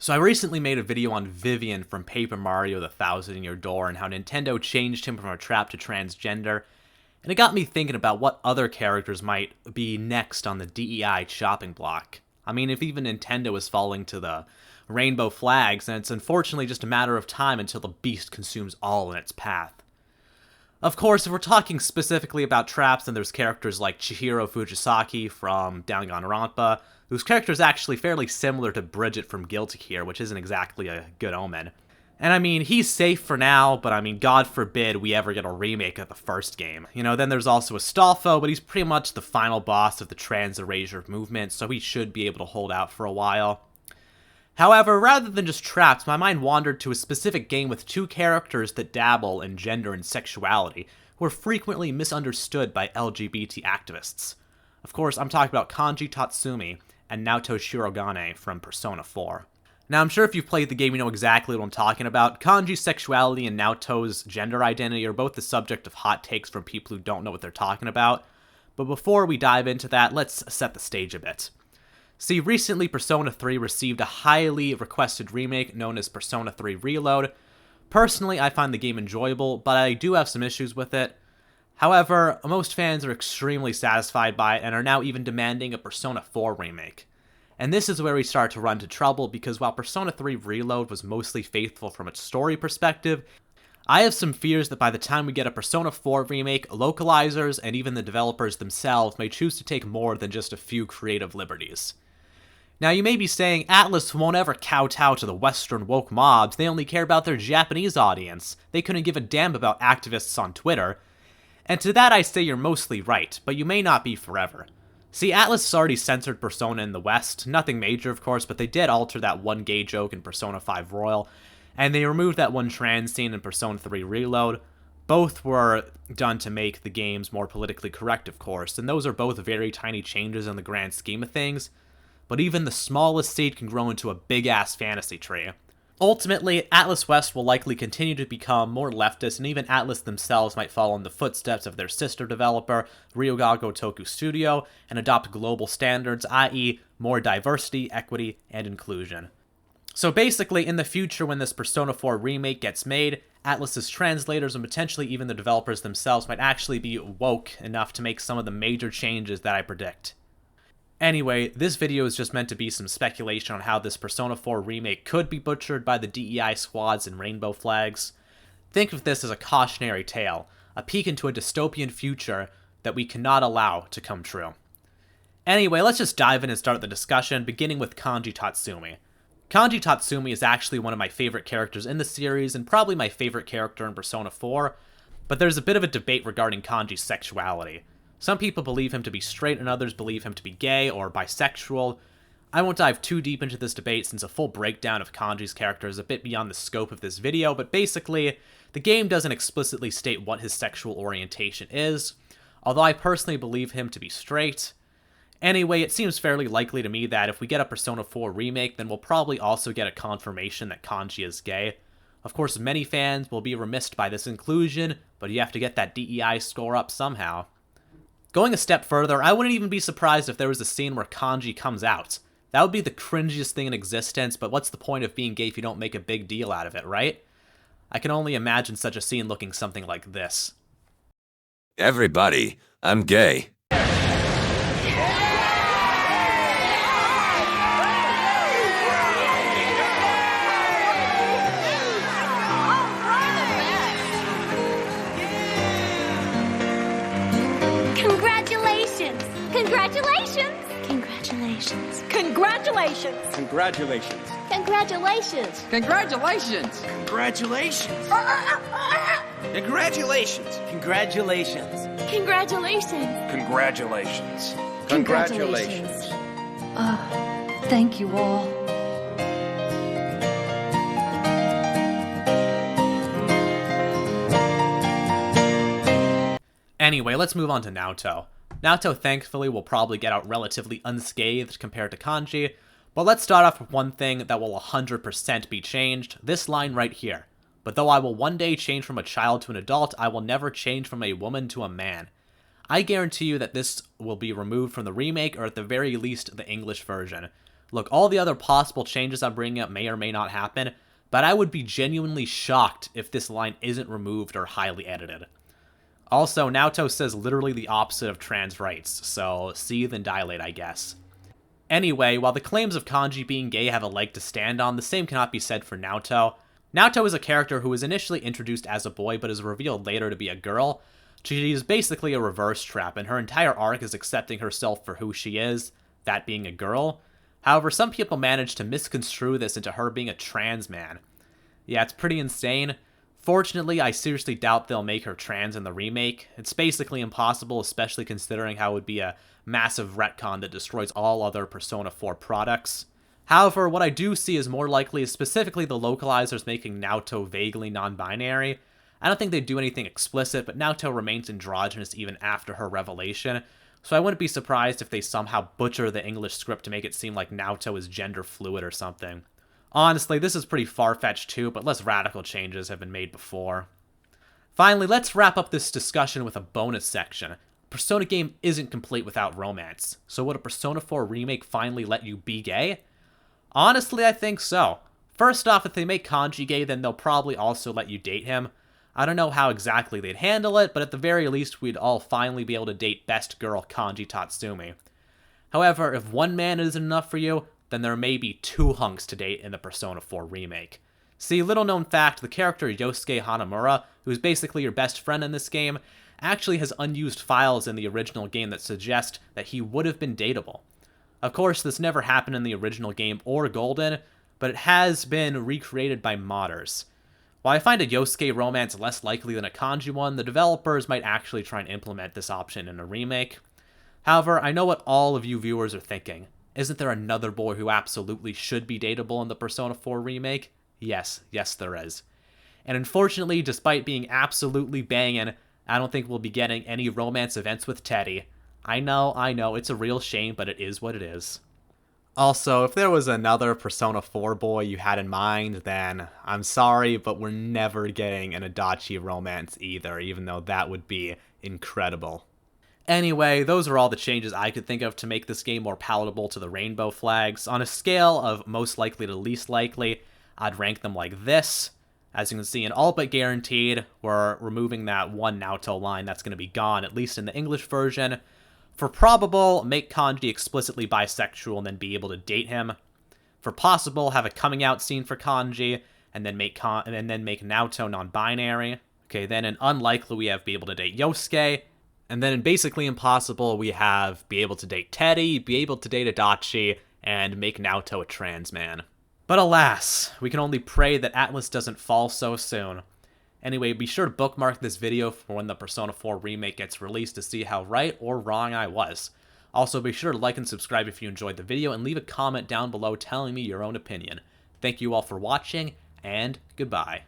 So I recently made a video on Vivian from Paper Mario: The Thousand-Year Door and how Nintendo changed him from a trap to transgender, and it got me thinking about what other characters might be next on the DEI chopping block. I mean, if even Nintendo is falling to the rainbow flags, then it's unfortunately just a matter of time until the beast consumes all in its path. Of course, if we're talking specifically about traps, then there's characters like Chihiro Fujisaki from Danganronpa, whose character is actually fairly similar to Bridget from Guilty Gear, which isn't exactly a good omen. And I mean, he's safe for now, but I mean, God forbid we ever get a remake of the first game. Then there's also Astolfo, but he's pretty much the final boss of the trans erasure movement, so he should be able to hold out for a while. However, rather than just traps, my mind wandered to a specific game with two characters that dabble in gender and sexuality, who are frequently misunderstood by LGBT activists. Of course, I'm talking about Kanji Tatsumi and Naoto Shirogane from Persona 4. Now, I'm sure if you've played the game, you know exactly what I'm talking about. Kanji's sexuality and Naoto's gender identity are both the subject of hot takes from people who don't know what they're talking about. But before we dive into that, let's set the stage a bit. See, recently Persona 3 received a highly requested remake known as Persona 3 Reload. Personally, I find the game enjoyable, but I do have some issues with it. However, most fans are extremely satisfied by it and are now even demanding a Persona 4 remake. And this is where we start to run into trouble, because while Persona 3 Reload was mostly faithful from its story perspective, I have some fears that by the time we get a Persona 4 remake, localizers and even the developers themselves may choose to take more than just a few creative liberties. Now, you may be saying, Atlus won't ever kowtow to the Western woke mobs, they only care about their Japanese audience. They couldn't give a damn about activists on Twitter. And to that I say you're mostly right, but you may not be forever. See, Atlus has already censored Persona in the West, nothing major of course, but they did alter that one gay joke in Persona 5 Royal, and they removed that one trans scene in Persona 3 Reload. Both were done to make the games more politically correct, of course, and those are both very tiny changes in the grand scheme of things. But even the smallest seed can grow into a big-ass fantasy tree. Ultimately, Atlus West will likely continue to become more leftist, and even Atlus themselves might follow in the footsteps of their sister developer, Ryuga Gotoku Studio, and adopt global standards, i.e. more diversity, equity, and inclusion. So basically, in the future when this Persona 4 remake gets made, Atlus's translators and potentially even the developers themselves might actually be woke enough to make some of the major changes that I predict. Anyway, this video is just meant to be some speculation on how this Persona 4 remake could be butchered by the DEI squads and rainbow flags. Think of this as a cautionary tale, a peek into a dystopian future that we cannot allow to come true. Anyway, let's just dive in and start the discussion, beginning with Kanji Tatsumi. Kanji Tatsumi is actually one of my favorite characters in the series, and probably my favorite character in Persona 4, but there's a bit of a debate regarding Kanji's sexuality. Some people believe him to be straight and others believe him to be gay or bisexual. I won't dive too deep into this debate since a full breakdown of Kanji's character is a bit beyond the scope of this video, but basically, the game doesn't explicitly state what his sexual orientation is, although I personally believe him to be straight. Anyway, it seems fairly likely to me that if we get a Persona 4 remake, then we'll probably also get a confirmation that Kanji is gay. Of course, many fans will be remiss by this inclusion, but you have to get that DEI score up somehow. Going a step further, I wouldn't even be surprised if there was a scene where Kanji comes out. That would be the cringiest thing in existence, but what's the point of being gay if you don't make a big deal out of it, right? I can only imagine such a scene looking something like this. Everybody, I'm gay. Congratulations! Congratulations! Congratulations! Congratulations! Congratulations. Congratulations! Congratulations! Congratulations. Congratulations! Congratulations. Congratulations! Congratulations. Congratulations! Thank you all. Anyway, let's move on to Naoto. Naoto thankfully will probably get out relatively unscathed compared to Kanji, but let's start off with one thing that will 100% be changed, this line right here. But though I will one day change from a child to an adult, I will never change from a woman to a man. I guarantee you that this will be removed from the remake, or at the very least, the English version. Look, all the other possible changes I'm bringing up may or may not happen, but I would be genuinely shocked if this line isn't removed or highly edited. Also, Naoto says literally the opposite of trans rights, so seethe and dilate, I guess. Anyway, while the claims of Kanji being gay have a leg to stand on, the same cannot be said for Naoto. Naoto is a character who was initially introduced as a boy but is revealed later to be a girl. She is basically a reverse trap, and her entire arc is accepting herself for who she is, that being a girl. However, some people manage to misconstrue this into her being a trans man. Yeah, it's pretty insane. Fortunately, I seriously doubt they'll make her trans in the remake. It's basically impossible, especially considering how it would be a massive retcon that destroys all other Persona 4 products. However, what I do see is more likely is specifically the localizers making Naoto vaguely non-binary. I don't think they do anything explicit, but Naoto remains androgynous even after her revelation, so I wouldn't be surprised if they somehow butcher the English script to make it seem like Naoto is gender fluid or something. Honestly, this is pretty far-fetched too, but less radical changes have been made before. Finally, let's wrap up this discussion with a bonus section. A Persona game isn't complete without romance, so would a Persona 4 remake finally let you be gay? Honestly, I think so. First off, if they make Kanji gay, then they'll probably also let you date him. I don't know how exactly they'd handle it, but at the very least, we'd all finally be able to date best girl Kanji Tatsumi. However, if one man isn't enough for you, then there may be two hunks to date in the Persona 4 remake. See, little known fact, the character Yosuke Hanamura, who's basically your best friend in this game, actually has unused files in the original game that suggest that he would have been dateable. Of course, this never happened in the original game or Golden, but it has been recreated by modders. While I find a Yosuke romance less likely than a Kanji one, the developers might actually try and implement this option in a remake. However, I know what all of you viewers are thinking. Isn't there another boy who absolutely should be dateable in the Persona 4 remake? Yes, there is. And unfortunately, despite being absolutely banging, I don't think we'll be getting any romance events with Teddy. I know, it's a real shame, but it is what it is. Also, if there was another Persona 4 boy you had in mind, then I'm sorry, but we're never getting an Adachi romance either, even though that would be incredible. Anyway, those are all the changes I could think of to make this game more palatable to the rainbow flags. On a scale of most likely to least likely, I'd rank them like this. As you can see, in all but guaranteed, we're removing that one Naoto line that's going to be gone, at least in the English version. For probable, make Kanji explicitly bisexual and then be able to date him. For possible, have a coming out scene for Kanji, and then make Naoto non-binary. Okay, then in unlikely, we have be able to date Yosuke. And then in basically impossible, we have be able to date Teddy, be able to date Adachi, and make Naoto a trans man. But alas, we can only pray that Atlus doesn't fall so soon. Anyway, be sure to bookmark this video for when the Persona 4 remake gets released to see how right or wrong I was. Also, be sure to like and subscribe if you enjoyed the video, and leave a comment down below telling me your own opinion. Thank you all for watching, and goodbye.